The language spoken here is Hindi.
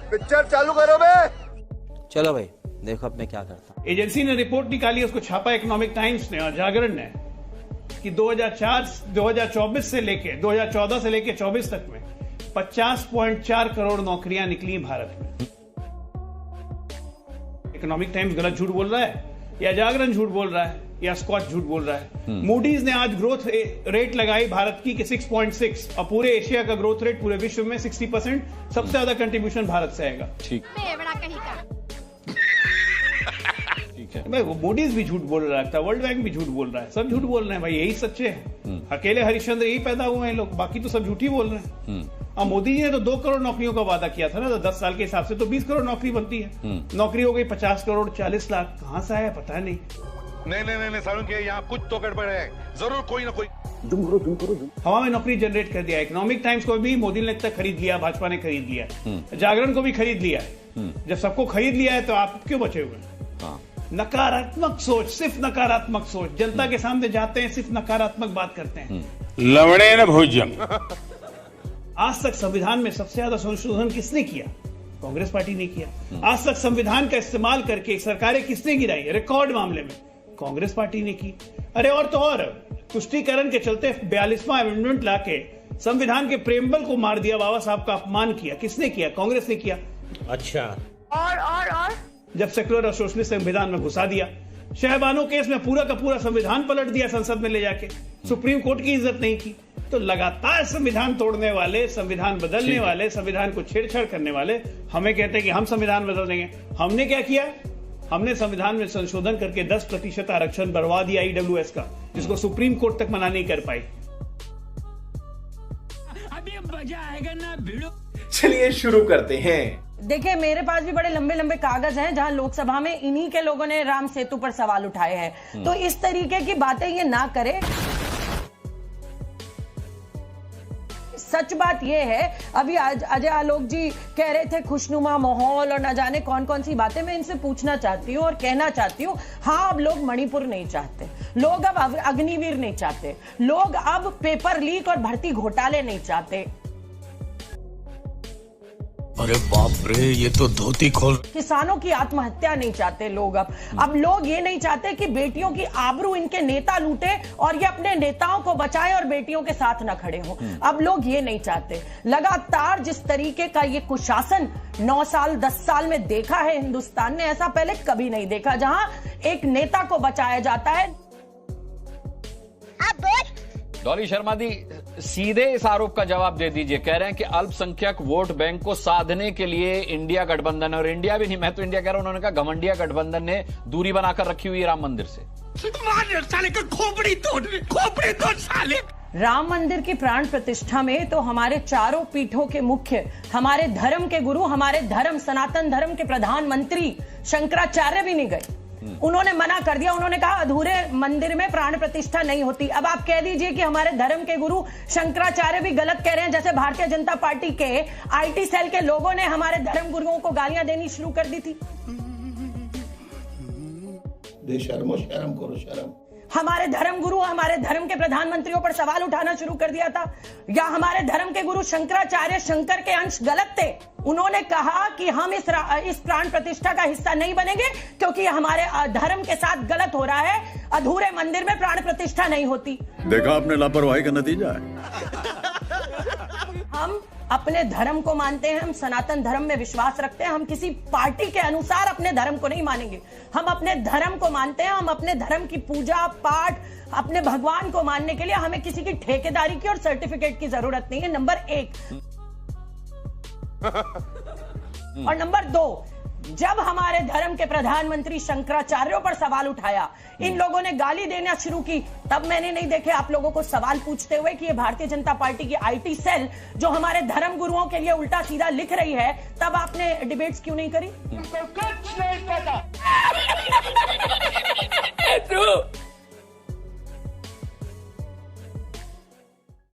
पिक्चर चालू करो बे। चलो भाई देखो अब मैं क्या करता हूँ। एजेंसी ने रिपोर्ट निकाली, उसको छापा इकोनॉमिक टाइम्स ने और जागरण ने कि 2014 से लेके 24 तक में 50.4 करोड़ नौकरियां निकली भारत में। इकोनॉमिक टाइम्स गलत झूठ बोल रहा है या जागरण झूठ बोल रहा है या स्कॉच झूठ बोल रहा है? मूडीज ने आज ग्रोथ रेट लगाई भारत की कि 6.6 और पूरे एशिया का ग्रोथ रेट पूरे विश्व में 60%, सबसे ज्यादा कंट्रीब्यूशन भारत से आएगा। ठीक भाई वो मूडीज भी झूठ बोल रहा था, वर्ल्ड बैंक भी झूठ बोल रहा है, सब झूठ बोल रहे हैं भाई, यही सच्चे हैं। अकेले हरिश्चंद्र यही पैदा हुए हैं लोग, बाकी तो सब झूठ ही बोल रहे हैं। और मोदी जी ने तो 2 करोड़ नौकरियों का वादा किया था ना, तो 10 साल के हिसाब से तो 20 करोड़ नौकरी बनती है। नौकरी हो गई 50 करोड़, 40 लाख कहां से आया पता नहीं। नहीं सारुण के यहाँ कुछ तो गड़बड़ है, जरूर कोई ना कोई। हवा में नौकरी जनरेट कर दिया। इकोनॉमिक टाइम्स को भी मोदी ने तक खरीद लिया, भाजपा ने खरीद लिया, जागरण को भी खरीद लिया है। जब सबको खरीद लिया है तो आप क्यों बचे हुए? नकारात्मक सोच, सिर्फ नकारात्मक सोच। जनता के सामने जाते हैं, सिर्फ नकारात्मक बात करते हैं। लवणे न भोजन। आज तक संविधान में सबसे ज्यादा संशोधन किसने किया? कांग्रेस पार्टी ने किया। आज तक संविधान का इस्तेमाल करके सरकारें किसने गिराई? रिकॉर्ड मामले में कांग्रेस पार्टी ने की। अरे और तो और, तुष्टीकरण के चलते 42वां अमेंडमेंट लाके संविधान के प्रेमबल को मार दिया, बाबा साहब का अपमान किया। किसने किया? कांग्रेस ने किया। अच्छा। और जब सेकुलर और सोशलिस्ट संविधान में घुसा दिया, शहबानो केस में पूरा का पूरा संविधान पलट दिया संसद में ले जाके, सुप्रीम कोर्ट की इज्जत नहीं की। तो लगातार संविधान तोड़ने वाले, संविधान बदलने वाले, संविधान को छेड़छाड़ करने वाले हमें कहते हैं कि हम संविधान बदल देंगे। हमने क्या किया? हमने संविधान में संशोधन करके 10% आरक्षण बढ़वा दिया ईडब्ल्यूएस का, जिसको सुप्रीम कोर्ट तक मना नहीं कर पाई। अभी मजा आएगा ना भिड़ो। चलिए शुरू करते हैं। देखिए मेरे पास भी बड़े लंबे लंबे कागज हैं जहां लोकसभा में इन्हीं के लोगों ने राम सेतु पर सवाल उठाए हैं। तो इस तरीके की बातें ये ना करें। सच बात ये है, अभी अजय आलोक जी कह रहे थे खुशनुमा माहौल और न जाने कौन कौन सी बातें। मैं इनसे पूछना चाहती हूँ और कहना चाहती हूँ, हाँ अब लोग मणिपुर नहीं चाहते, लोग अब अग्निवीर नहीं चाहते, लोग अब पेपर लीक और भर्ती घोटाले नहीं चाहते। अरे बाप रे, ये तो धोती खोल। किसानों की आत्महत्या नहीं चाहते लोग। अब लोग ये नहीं चाहते कि बेटियों की आबरू इनके नेता लूटे और ये अपने नेताओं को बचाएं और बेटियों के साथ न खड़े हों। अब लोग ये नहीं चाहते। लगातार जिस तरीके का ये कुशासन 9 साल 10 साल में देखा है हिंदुस्तान ने, ऐसा पहले कभी नहीं देखा, जहां एक नेता को बचाया जाता है। डॉली शर्मा दी, सीधे इस आरोप का जवाब दे दीजिए। कह रहे हैं कि अल्पसंख्यक वोट बैंक को साधने के लिए इंडिया गठबंधन, और इंडिया भी नहीं, मैं तो इंडिया कह रहा हूं, उन्होंने कहा घमंडिया गठबंधन ने दूरी बनाकर रखी हुई है राम मंदिर से। साले का खोपड़ी तोड़ साले। राम मंदिर की प्राण प्रतिष्ठा में तो हमारे चारों पीठों के मुख्य, हमारे धर्म के गुरु, हमारे धर्म सनातन धर्म के प्रधानमंत्री शंकराचार्य भी नहीं गए। उन्होंने मना कर दिया। उन्होंने कहा अधूरे मंदिर में प्राण प्रतिष्ठा नहीं होती। अब आप कह दीजिए कि हमारे धर्म के गुरु शंकराचार्य भी गलत कह रहे हैं, जैसे भारतीय जनता पार्टी के आईटी सेल के लोगों ने हमारे धर्म गुरुओं को गालियां देनी शुरू कर दी थी। बेशर्मो शर्म करो शर्म। हमारे धर्म गुरु हमारे धर्म के प्रधानमंत्रियों पर सवाल उठाना शुरू कर दिया था। या हमारे धर्म के गुरु शंकराचार्य शंकर के अंश गलत थे। उन्होंने कहा कि हम इस प्राण प्रतिष्ठा का हिस्सा नहीं बनेंगे क्योंकि हमारे धर्म के साथ गलत हो रहा है, अधूरे मंदिर में प्राण प्रतिष्ठा नहीं होती। देखा आपने लापरवाही का नतीजा है। हम अपने धर्म को मानते हैं, हम सनातन धर्म में विश्वास रखते हैं, हम किसी पार्टी के अनुसार अपने धर्म को नहीं मानेंगे। हम अपने धर्म को मानते हैं, हम अपने धर्म की पूजा पाठ, अपने भगवान को मानने के लिए हमें किसी की ठेकेदारी की और सर्टिफिकेट की जरूरत नहीं है, नंबर 1। और नंबर 2, जब हमारे धर्म के प्रधानमंत्री शंकराचार्यों पर सवाल उठाया, इन लोगों ने गाली देना शुरू की, तब मैंने नहीं देखे आप लोगों को सवाल पूछते हुए कि ये भारतीय जनता पार्टी की आईटी सेल जो हमारे धर्म गुरुओं के लिए उल्टा सीधा लिख रही है, तब आपने डिबेट्स क्यों नहीं करी? कुछ नहीं पता।